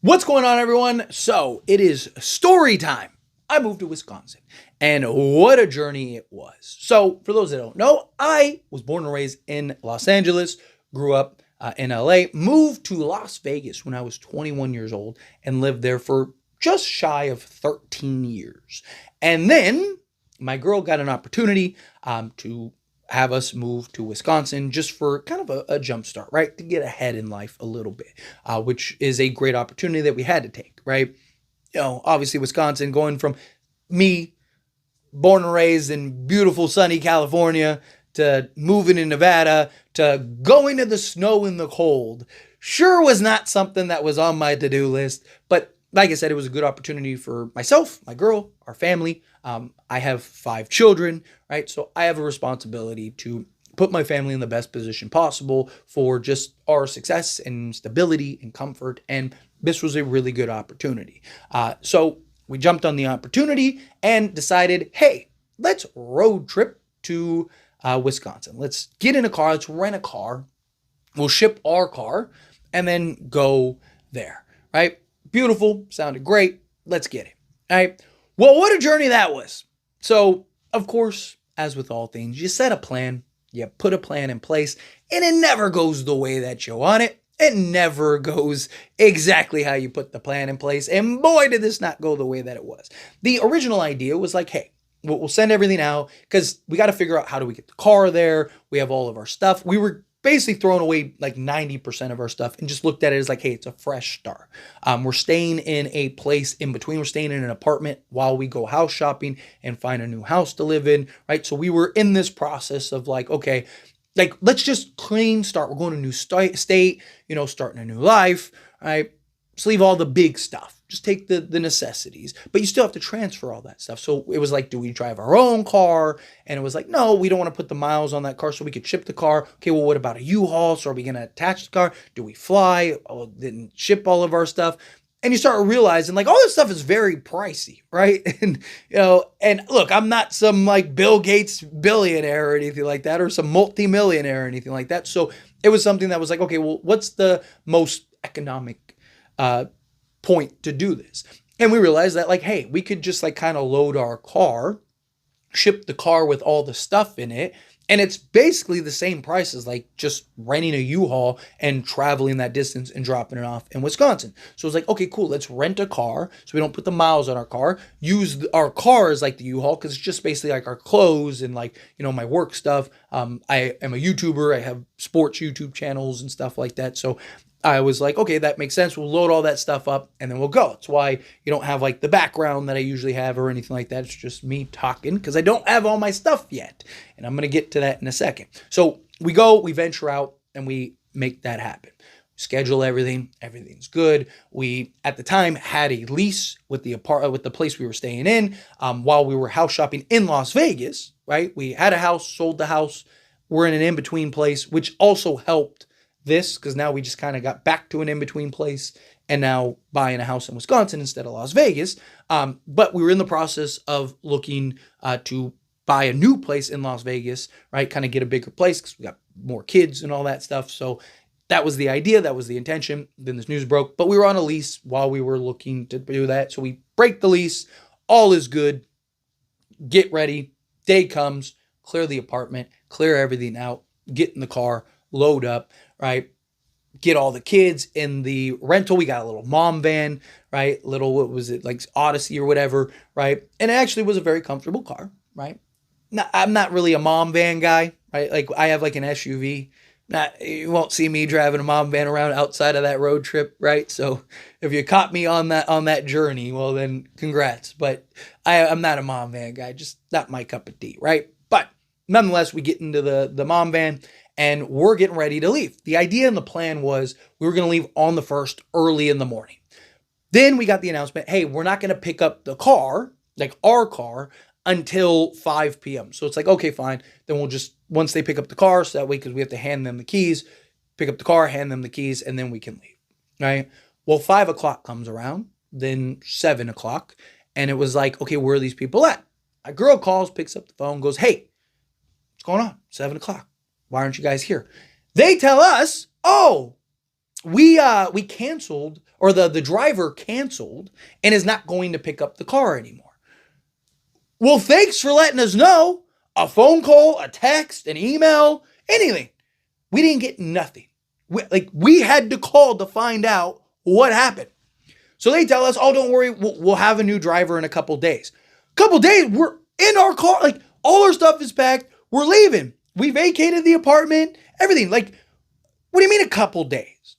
What's going on, everyone? So it is story time. I moved to Wisconsin, and what a journey it was. So for those that don't know, I was born and raised in Los Angeles, grew up in LA, moved to Las Vegas when I was 21 years old, and lived there for just shy of 13 years. And then my girl got an opportunity to have us move to Wisconsin just for kind of a jump start, right? To get ahead in life a little bit, which is a great opportunity that we had to take, right? You know, obviously Wisconsin, going from me, born and raised in beautiful sunny California, to moving in Nevada, to going to the snow and the cold, sure was not something that was on my to-do list. But like I said, it was a good opportunity for myself, my girl, our family. I have 5 children, right? So I have a responsibility to put my family in the best position possible for just our success and stability and comfort. And this was a really good opportunity. So we jumped on the opportunity and decided, hey, let's road trip to Wisconsin. Let's get in a car. Let's rent a car. We'll ship our car and then go there, right? Beautiful. Sounded great. Let's get it. All right. Well, what a journey that was. So, of course, as with all things, you set a plan, you put a plan in place, and it never goes the way that you want it. It never goes exactly how you put the plan in place. And boy, did this not go the way that it was. The original idea was like, hey, we'll send everything out because we got to figure out how do we get the car there. We have all of our stuff. We were basically throwing away like 90% of our stuff and just looked at it as like, hey, it's a fresh start. We're staying in a place in between. We're staying in an apartment while we go house shopping and find a new house to live in, right? So we were in this process of like, okay, like let's just clean start. We're going to a new state, starting a new life, right? Just leave all the big stuff. Just take the necessities, but you still have to transfer all that stuff. So it was like, do we drive our own car? And it was like, no, we don't want to put the miles on that car so we could ship the car. Okay, well, what about a U-Haul? So are we going to attach the car? Do we fly? Oh, then ship all of our stuff? And you start realizing like all this stuff is very pricey, right? And, and look, I'm not some like Bill Gates billionaire or anything like that, or some multimillionaire or anything like that. So it was something that was like, okay, well, what's the most economic point to do this? And we realized that like, hey, we could just like kind of load our car, ship the car with all the stuff in it, and it's basically the same price as like just renting a U-Haul and traveling that distance and dropping it off in Wisconsin. So it's like, okay, cool, let's rent a car so we don't put the miles on our car, use our car as like the U-Haul because it's just basically like our clothes and like, my work stuff. I am a YouTuber. I have sports YouTube channels and stuff like that. So I was like, okay, that makes sense. We'll load all that stuff up and then we'll go. That's why you don't have like the background that I usually have or anything like that. It's just me talking because I don't have all my stuff yet. And I'm going to get to that in a second. So we go, we venture out, and we make that happen. Schedule everything. Everything's good. We, at the time, had a lease with the place we were staying in while we were house shopping in Las Vegas, right? We had a house, sold the house. We're in an in-between place, which also helped this because now we just kind of got back to an in-between place and now buying a house in Wisconsin instead of Las Vegas. But we were in the process of looking to buy a new place in Las Vegas, right? Kind of get a bigger place because we got more kids and all that stuff. So that was the idea. That was the intention. Then this news broke, but we were on a lease while we were looking to do that. So we break the lease. All is good. Get ready. Day comes. Clear the apartment. Clear everything out. Get in the car. Load up. Right? Get all the kids in the rental. We got a little mom van, right? What was it, like Odyssey or whatever, right? And it actually was a very comfortable car, right? I'm not really a mom van guy, right? Like I have like an SUV. You won't see me driving a mom van around outside of that road trip, right? So if you caught me on that journey, well then congrats. But I'm not a mom van guy, just not my cup of tea, right? But nonetheless, we get into the mom van and we're getting ready to leave. The idea and the plan was we were going to leave on the 1st early in the morning. Then we got the announcement, hey, we're not going to pick up the car, like our car, until 5 p.m. So it's like, okay, fine. Then we'll just, once they pick up the car, so that way, because we have to hand them the keys, pick up the car, hand them the keys, and then we can leave, right? Well, 5 o'clock comes around, then 7 o'clock, and it was like, okay, where are these people at? A girl calls, picks up the phone, goes, hey, what's going on? 7 o'clock. Why aren't you guys here? They tell us, oh, we canceled, or the driver canceled and is not going to pick up the car anymore. Well, thanks for letting us know. A phone call, a text, an email, anything. We didn't get nothing. We had to call to find out what happened. So they tell us, oh, don't worry, we'll have a new driver in a couple days. Couple days, we're in our car, like all our stuff is packed. We're leaving. We vacated the apartment, everything. Like, what do you mean a couple days?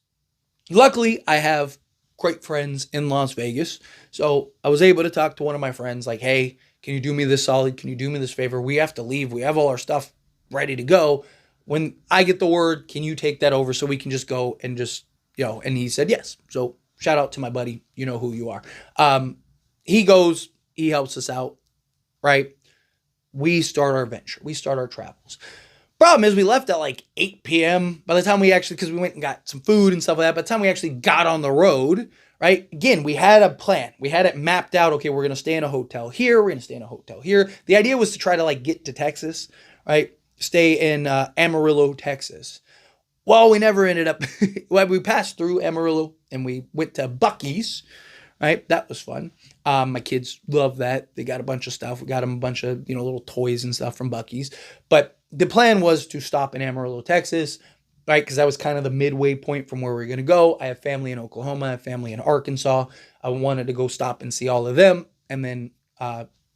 Luckily, I have great friends in Las Vegas. So I was able to talk to one of my friends like, hey, can you do me this solid? Can you do me this favor? We have to leave. We have all our stuff ready to go. When I get the word, can you take that over so we can just go and just, and he said yes. So shout out to my buddy. You know who you are. He goes, he helps us out, right? We start our venture. We start our travels. Problem is we left at like 8 p.m. By the time we actually, because we went and got some food and stuff like that, by the time we actually got on the road, right? Again, we had a plan. We had it mapped out. Okay, we're going to stay in a hotel here. We're going to stay in a hotel here. The idea was to try to like get to Texas, right? Stay in Amarillo, Texas. Well, we never ended up, we passed through Amarillo and we went to Buc-ee's, right? That was fun. My kids love that. They got a bunch of stuff. We got them a bunch of, little toys and stuff from Buc-ee's. But the plan was to stop in Amarillo, Texas, right? Because that was kind of the midway point from where we were going to go. I have family in Oklahoma. I have family in Arkansas. I wanted to go stop and see all of them. And then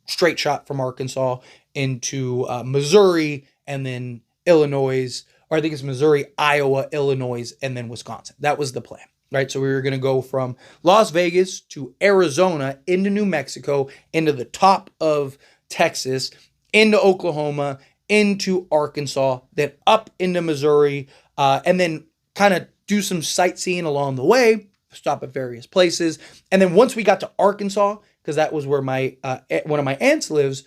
straight shot from Arkansas into Missouri and then Illinois, or I think it's Missouri, Iowa, Illinois, and then Wisconsin. That was the plan, right? So we were going to go from Las Vegas to Arizona, into New Mexico, into the top of Texas, into Oklahoma, into Arkansas, then up into Missouri, and then kind of do some sightseeing along the way, stop at various places. And then once we got to Arkansas, because that was where my one of my aunts lives,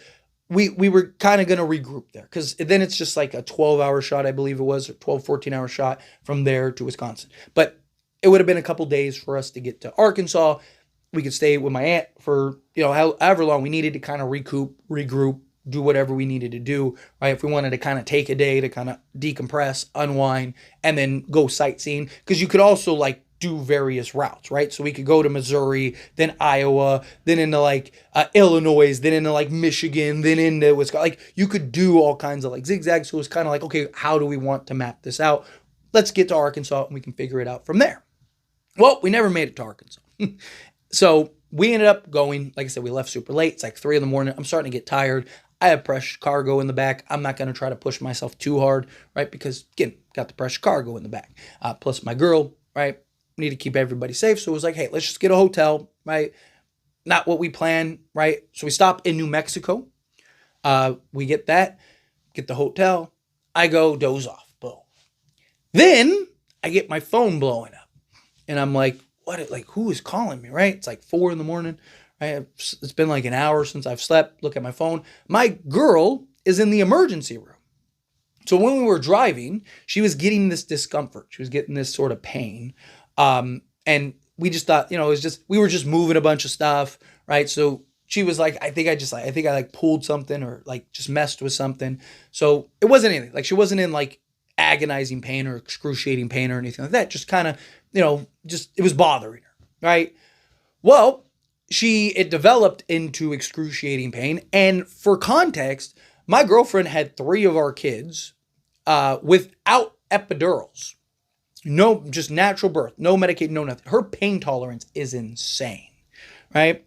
we were kind of going to regroup there, because then it's just like a 12-hour shot, I believe it was, or 12, 14-hour shot from there to Wisconsin. But it would have been a couple days for us to get to Arkansas. We could stay with my aunt for, however long we needed to kind of recoup, regroup, do whatever we needed to do, right? If we wanted to kind of take a day to kind of decompress, unwind, and then go sightseeing, because you could also like do various routes, right? So we could go to Missouri, then Iowa, then into like Illinois, then into like Michigan, then into Wisconsin. Like you could do all kinds of like zigzags. So it was kind of like, okay, how do we want to map this out? Let's get to Arkansas and we can figure it out from there. Well, we never made it to Arkansas. So we ended up going, like I said, we left super late. It's like 3 a.m. I'm starting to get tired. I have pressure cargo in the back. I'm not going to try to push myself too hard, right? Because, again, got the pressure cargo in the back. Plus my girl, right? Need to keep everybody safe. So it was like, hey, let's just get a hotel, right? Not what we planned, right? So we stop in New Mexico. We get that, get the hotel. I go doze off. Boom. Then I get my phone blowing up. And I'm like, what? Like, who is calling me, right? It's like 4 a.m. Right? It's been like an hour since I've slept. Look at my phone. My girl is in the emergency room. So when we were driving, she was getting this discomfort. She was getting this sort of pain. And we just thought, it was just, we were just moving a bunch of stuff, right? So she was like, I think I like pulled something or like just messed with something. So it wasn't anything. Like she wasn't in like agonizing pain or excruciating pain or anything like that. Just kind of, it was bothering her, right? Well, it developed into excruciating pain. And for context, my girlfriend had 3 of our kids without epidurals. No, just natural birth, no Medicaid, no nothing. Her pain tolerance is insane, right?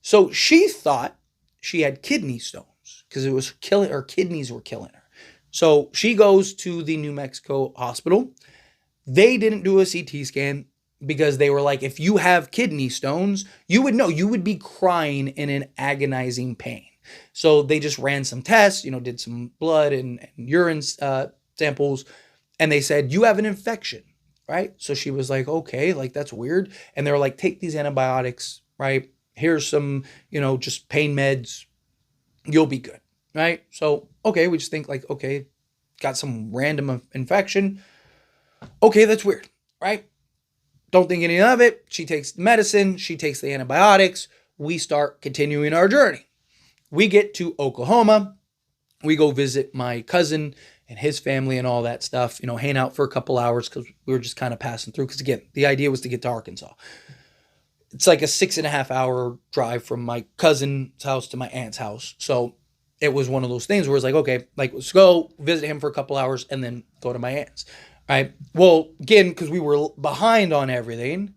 So she thought she had kidney stones because it was killing, her kidneys were killing her. So she goes to the New Mexico hospital. They didn't do a CT scan because they were like, if you have kidney stones, you would know, you would be crying in an agonizing pain. So they just ran some tests, did some blood and urine samples, and they said, you have an infection, right? So she was like, okay, like that's weird. And they were like, take these antibiotics, right? Here's some, just pain meds. You'll be good, right? So, okay, we just think like, okay, got some random infection. Okay, that's weird, right? Don't think any of it. She takes the medicine. She takes the antibiotics. We start continuing our journey. We get to Oklahoma. We go visit my cousin. and his family and all that stuff, hang out for a couple hours because we were just kind of passing through. Because again, the idea was to get to Arkansas. It's like a 6.5 hour drive from my cousin's house to my aunt's house. So it was one of those things where it's like, okay, like let's go visit him for a couple hours and then go to my aunt's. All right. Well, again, because we were behind on everything,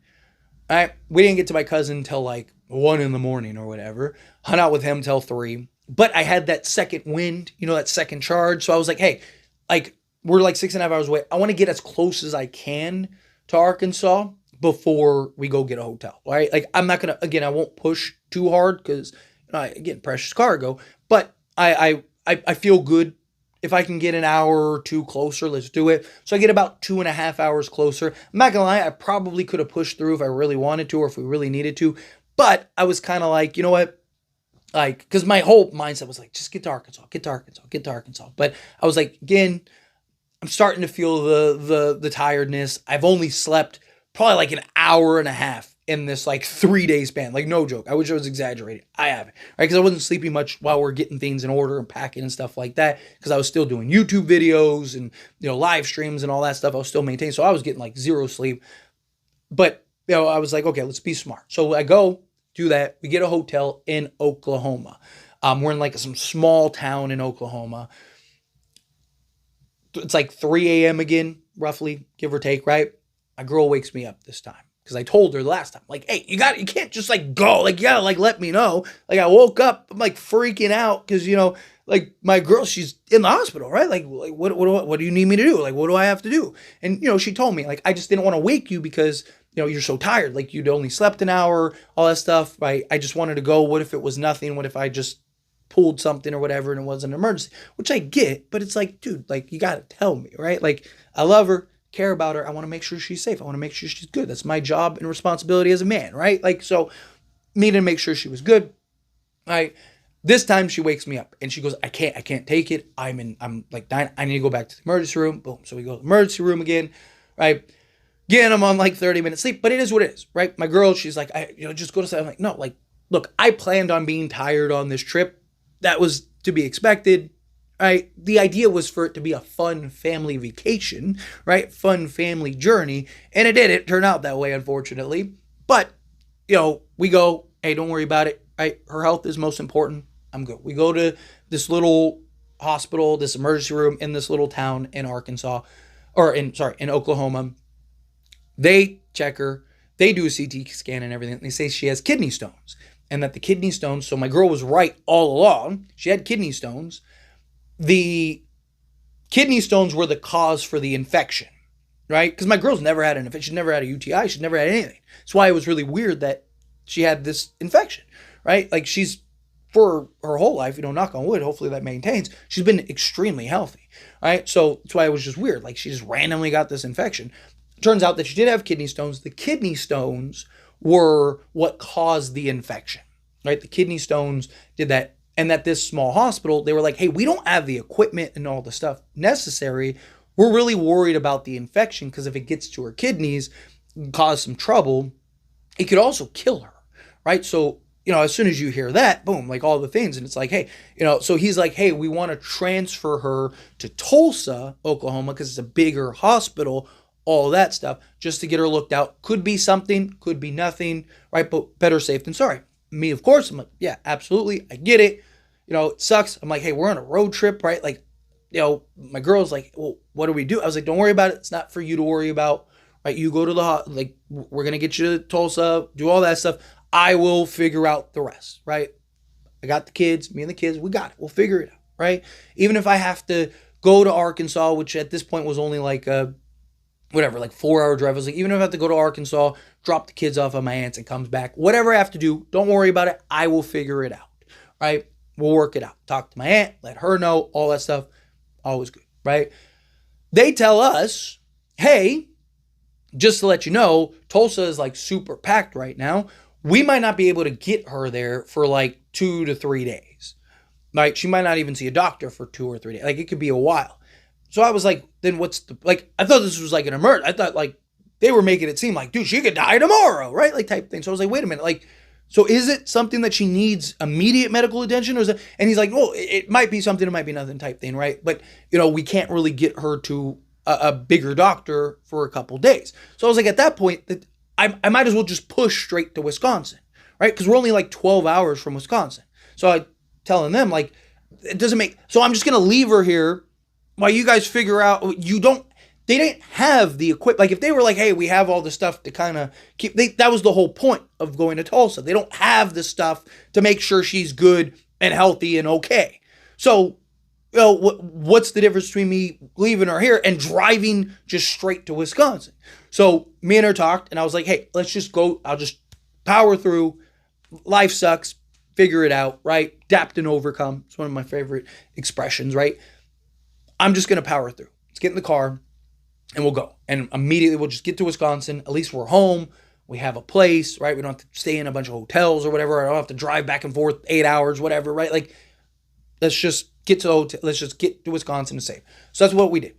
all right, we didn't get to my cousin until like 1 a.m. or whatever. Hung out with him till 3. But I had that second wind, that second charge. So I was like, hey, like we're like 6.5 hours away. I want to get as close as I can to Arkansas before we go get a hotel. All right. Like I'm not going to, again, I won't push too hard because, again, precious cargo. But I feel good. If I can get an hour or 2 closer, let's do it. So I get about 2.5 hours closer. I'm not gonna lie, I probably could have pushed through if I really wanted to or if we really needed to. But I was kind of like, you know what? Like, because my whole mindset was like, just get to Arkansas, get to Arkansas, get to Arkansas. But I was like, again, I'm starting to feel the tiredness. I've only slept probably like an hour and a half in this like 3-day span. Like no joke. I wish I was exaggerating. I haven't. Right? Because I wasn't sleeping much while we're getting things in order and packing and stuff like that. Because I was still doing YouTube videos and live streams and all that stuff. I was still maintaining. So I was getting like 0 sleep. But I was like, okay, let's be smart. So I go do that. We get a hotel in Oklahoma. We're in like some small town in Oklahoma. It's like 3 a.m. again, roughly, give or take, right? My girl wakes me up this time. Because I told her the last time, like, hey, you can't just like go, like, yeah, like let me know. Like I woke up, I'm like freaking out because like my girl, she's in the hospital, right? Like what do you need me to do? Like what do I have to do? And she told me like I just didn't want to wake you because you're so tired, like you'd only slept an hour, all that stuff. Right? I just wanted to go. What if it was nothing? What if I just pulled something or whatever and it wasn't an emergency? Which I get, but it's like, dude, like you gotta tell me, right? Like I love her. Care about her. I want to make sure she's safe. I want to make sure she's good. That's my job and responsibility as a man, right? Like, so me to make sure she was good. All right. This time she wakes me up and she goes, I can't take it. I'm like dying. I need to go back to the emergency room. Boom. So we go to the emergency room again, right? Again, I'm on like 30 minutes sleep, but it is what it is, right? My girl, she's like, just go to sleep. I'm like, no, like, look, I planned on being tired on this trip. That was to be expected. Right? The idea was for it to be a fun family vacation, right? Fun family journey. And it didn't turn out that way, unfortunately. But, we go, hey, don't worry about it. Right? Her health is most important. I'm good. We go to this little hospital, this emergency room in this little town in Arkansas, in Oklahoma. They check her. They do a CT scan and everything. They say she has kidney stones. And that the kidney stones, so my girl was right all along. She had kidney stones. The kidney stones were the cause for the infection, right? Because my girl's never had an infection. She's never had a UTI. She's never had anything. That's why it was really weird that she had this infection, right? Like she's, for her whole life, knock on wood, hopefully that maintains, she's been extremely healthy, right? So that's why it was just weird. Like she just randomly got this infection. Turns out that she did have kidney stones. The kidney stones were what caused the infection, right? The kidney stones did that. And at this small hospital, they were like, hey, we don't have the equipment and all the stuff necessary. We're really worried about the infection because if it gets to her kidneys and cause some trouble, it could also kill her, right? So, as soon as you hear that, boom, like all the things. And it's like, hey, so he's like, hey, we want to transfer her to Tulsa, Oklahoma, because it's a bigger hospital, all that stuff, just to get her looked out. Could be something, could be nothing, right? But better safe than sorry. Me, of course, I'm like, yeah, absolutely. I get it. It sucks. I'm like, hey, we're on a road trip, right? Like, my girl's like, well, what do we do? I was like, don't worry about it. It's not for you to worry about, right? You go to we're going to get you to Tulsa, do all that stuff. I will figure out the rest, right? I got the kids, me and the kids, we got it. We'll figure it out, right? Even if I have to go to Arkansas, which at this point was only like a, 4-hour drive. I was like, even if I have to go to Arkansas, drop the kids off at my aunt's and comes back, whatever I have to do, don't worry about it. I will figure it out, right? We'll work it out. Talk to my aunt, let her know, all that stuff. Always good, right? They tell us, hey, just to let you know, Tulsa is like super packed right now. We might not be able to get her there for like 2 to 3 days. Like she might not even see a doctor for 2 or 3 days. Like it could be a while. So I was like, then what's the, I thought this was like an emergency. I thought like they were making it seem like, dude, she could die tomorrow, right? Like type thing. So I was like, wait a minute. Like, So is it something that she needs immediate medical attention, or is it? And he's like, well, it might be something, it might be nothing type thing, right? But we can't really get her to a bigger doctor for a couple days. So I was like, at that point, that I might as well just push straight to Wisconsin, right? Because we're only like 12 hours from Wisconsin. So I telling them like, it doesn't make. So I'm just gonna leave her here while you guys figure out. They didn't have the equipment. Like if they were like, hey, we have all the stuff to kind of keep, that was the whole point of going to Tulsa. They don't have the stuff to make sure she's good and healthy and okay. So, what's the difference between me leaving her here and driving just straight to Wisconsin? So me and her talked, and I was like, hey, let's just go. I'll just power through. Life sucks. Figure it out, right? Adapt and overcome. It's one of my favorite expressions, right? I'm just going to power through. Let's get in the car. And we'll go. And immediately we'll just get to Wisconsin. At least we're home. We have a place, right? We don't have to stay in a bunch of hotels or whatever. I don't have to drive back and forth 8 hours, whatever, right? Like, let's just get to Wisconsin and safe. So that's what we did.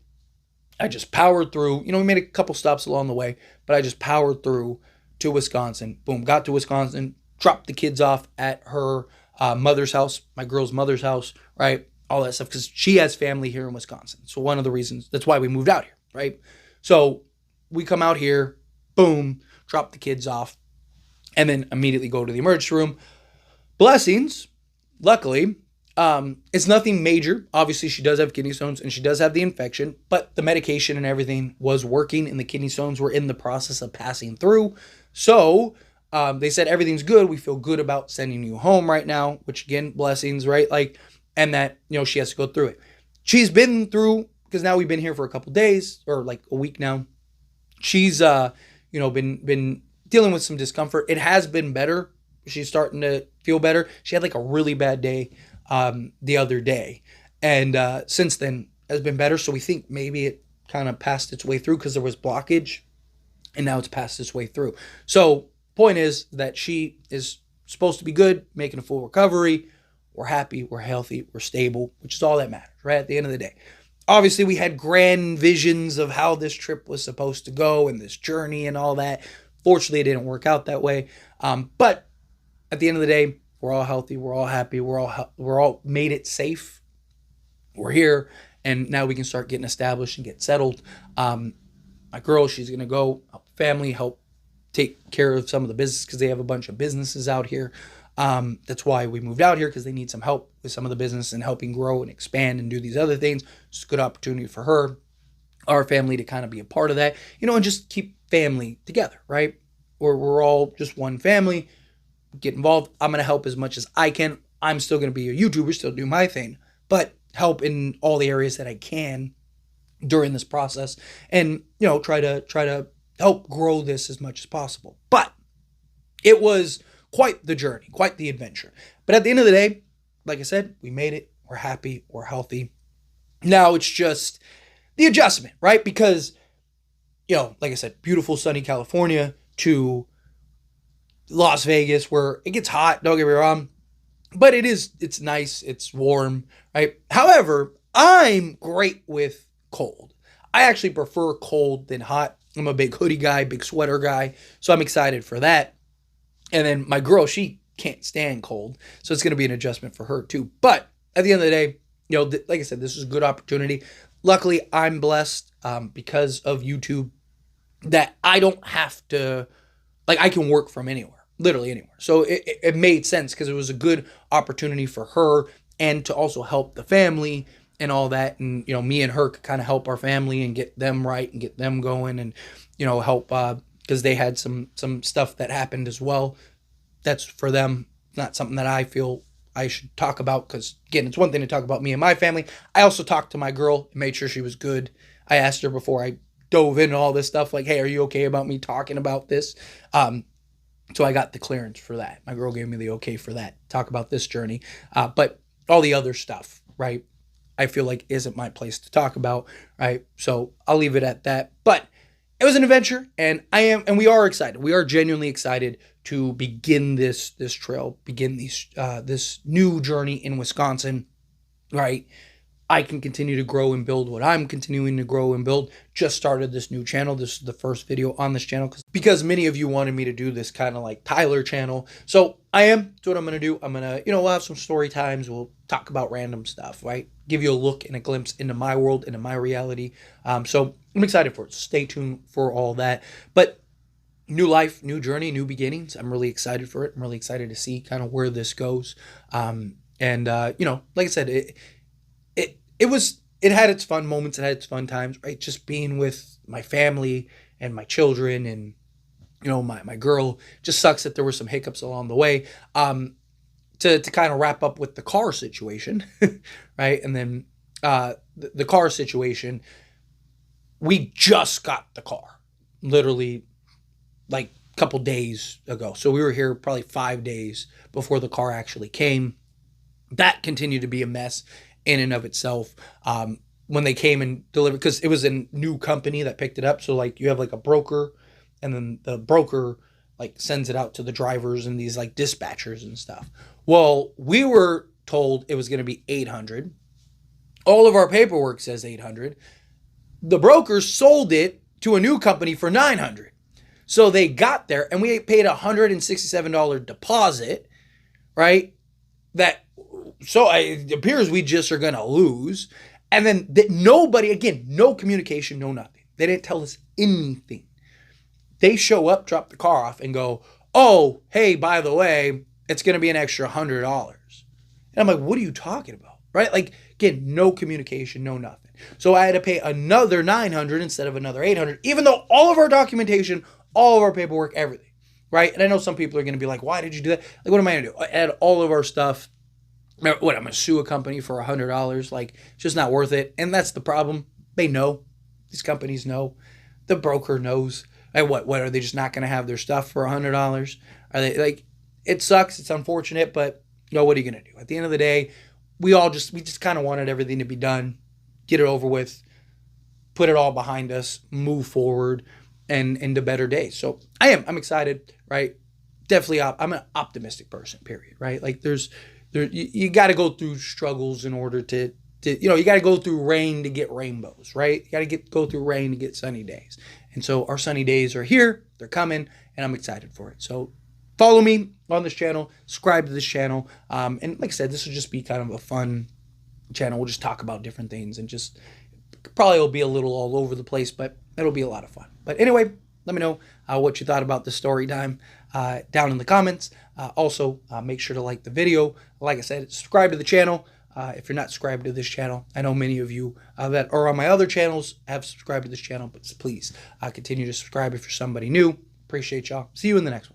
I just powered through. We made a couple stops along the way, but I just powered through to Wisconsin. Boom, got to Wisconsin, dropped the kids off at her mother's house, my girl's mother's house, right? All that stuff, because she has family here in Wisconsin. So one of the reasons, that's why we moved out here. Right? So we come out here, boom, drop the kids off, and then immediately go to the emergency room. Blessings, luckily, it's nothing major. Obviously, she does have kidney stones and she does have the infection, but the medication and everything was working and the kidney stones were in the process of passing through. So they said everything's good. We feel good about sending you home right now, which again, blessings, right? Like, and that, she has to go through it. She's been through, because now we've been here for a couple days or like a week now. She's been dealing with some discomfort. It has been better. She's starting to feel better. She had like a really bad day the other day, and since then has been better. So we think maybe it kind of passed its way through because there was blockage, and now it's passed its way through. So point is that she is supposed to be good, making a full recovery. We're happy, we're healthy, we're stable, which is all that matters, right? At the end of the day. Obviously, we had grand visions of how this trip was supposed to go and this journey and all that. Fortunately, it didn't work out that way. But at the end of the day, we're all healthy. We're all happy. We're all made it safe. We're here, and now we can start getting established and get settled. My girl, she's gonna go help family, help take care of some of the business because they have a bunch of businesses out here. That's why we moved out here, because they need some help with some of the business and helping grow and expand and do these other things. It's a good opportunity for her, our family, to kind of be a part of that, and just keep family together, right? We're all just one family. Get involved. I'm going to help as much as I can. I'm still going to be a YouTuber, still do my thing, but help in all the areas that I can during this process, and try to help grow this as much as possible. But it was quite the journey, quite the adventure. But at the end of the day, like I said, we made it. We're happy. We're healthy. Now it's just the adjustment, right? Because, like I said, beautiful sunny California to Las Vegas, where it gets hot, don't get me wrong, but it's nice. It's warm, right? However, I'm great with cold. I actually prefer cold than hot. I'm a big hoodie guy, big sweater guy. So I'm excited for that. And then my girl, she can't stand cold. So it's going to be an adjustment for her too. But at the end of the day, like I said, this is a good opportunity. Luckily, I'm blessed because of YouTube that I don't have to, I can work from anywhere, literally anywhere. So it made sense because it was a good opportunity for her and to also help the family and all that. And, me and her could kind of help our family and get them right and get them going and, help because they had some stuff that happened as well. That's for them, not something that I feel I should talk about, because, again, it's one thing to talk about me and my family. I also talked to my girl and made sure she was good. I asked her before I dove into all this stuff, like, hey, are you okay about me talking about this? So I got the clearance for that. My girl gave me the okay for that, talk about this journey. But all the other stuff, right, I feel like isn't my place to talk about, right? So I'll leave it at that. But it was an adventure, and we are excited. We are genuinely excited to begin this trail, begin this new journey in Wisconsin, right? I can continue to grow and build what I'm continuing to grow and build. Just started this new channel. This is the first video on this channel because many of you wanted me to do this kind of like Tyler channel. So that's what I'm going to do. I'm going to, we'll have some story times. We'll talk about random stuff, right? Give you a look and a glimpse into my world, into my reality. So I'm excited for it. Stay tuned for all that. But new life, new journey, new beginnings. I'm really excited for it. I'm really excited to see kind of where this goes. Like I said, it had its fun moments, it had its fun times, right? Just being with my family and my children and, my girl. Just sucks that there were some hiccups along the way. To kind of wrap up with the car situation, right? And then the car situation, we just got the car, literally like a couple days ago. So we were here probably 5 days before the car actually came. That continued to be a mess in and of itself. When they came and delivered, because it was a new company that picked it up. So like you have like a broker, and then the broker like sends it out to the drivers and these like dispatchers and stuff. Well, we were told it was going to be $800. All of our paperwork says $800. The broker sold it to a new company for $900. So they got there and we paid a $167 deposit, right? So it appears we just are going to lose. And then nobody, again, no communication, no nothing. They didn't tell us anything. They show up, drop the car off and go, oh, hey, by the way, it's going to be an extra $100. And I'm like, what are you talking about? Right? Like, again, no communication, no nothing. So I had to pay another $900 instead of another $800, even though all of our documentation, all of our paperwork, everything, right? And I know some people are going to be like, why did you do that? Like, what am I going to do? I add all of our stuff. What, I'm going to sue a company for $100? Like, it's just not worth it. And that's the problem. They know. These companies know. The broker knows. Like, what are they just not going to have their stuff for $100? Are they like, it sucks. It's unfortunate, but what are you going to do? At the end of the day, we just kind of wanted everything to be done, get it over with, put it all behind us, move forward and into better days. So I'm excited, right? Definitely, I'm an optimistic person, period, right? Like you got to go through struggles in order to you got to go through rain to get rainbows, right? You got to go through rain to get sunny days. And so our sunny days are here, they're coming, and I'm excited for it. So follow me on this channel, subscribe to this channel. And like I said, this will just be kind of a fun channel. We'll just talk about different things and just probably will be a little all over the place, but it'll be a lot of fun. But anyway, let me know what you thought about the story time down in the comments. Also, make sure to like the video. Like I said, subscribe to the channel. If you're not subscribed to this channel, I know many of you that are on my other channels have subscribed to this channel, but please continue to subscribe if you're somebody new. Appreciate y'all. See you in the next one.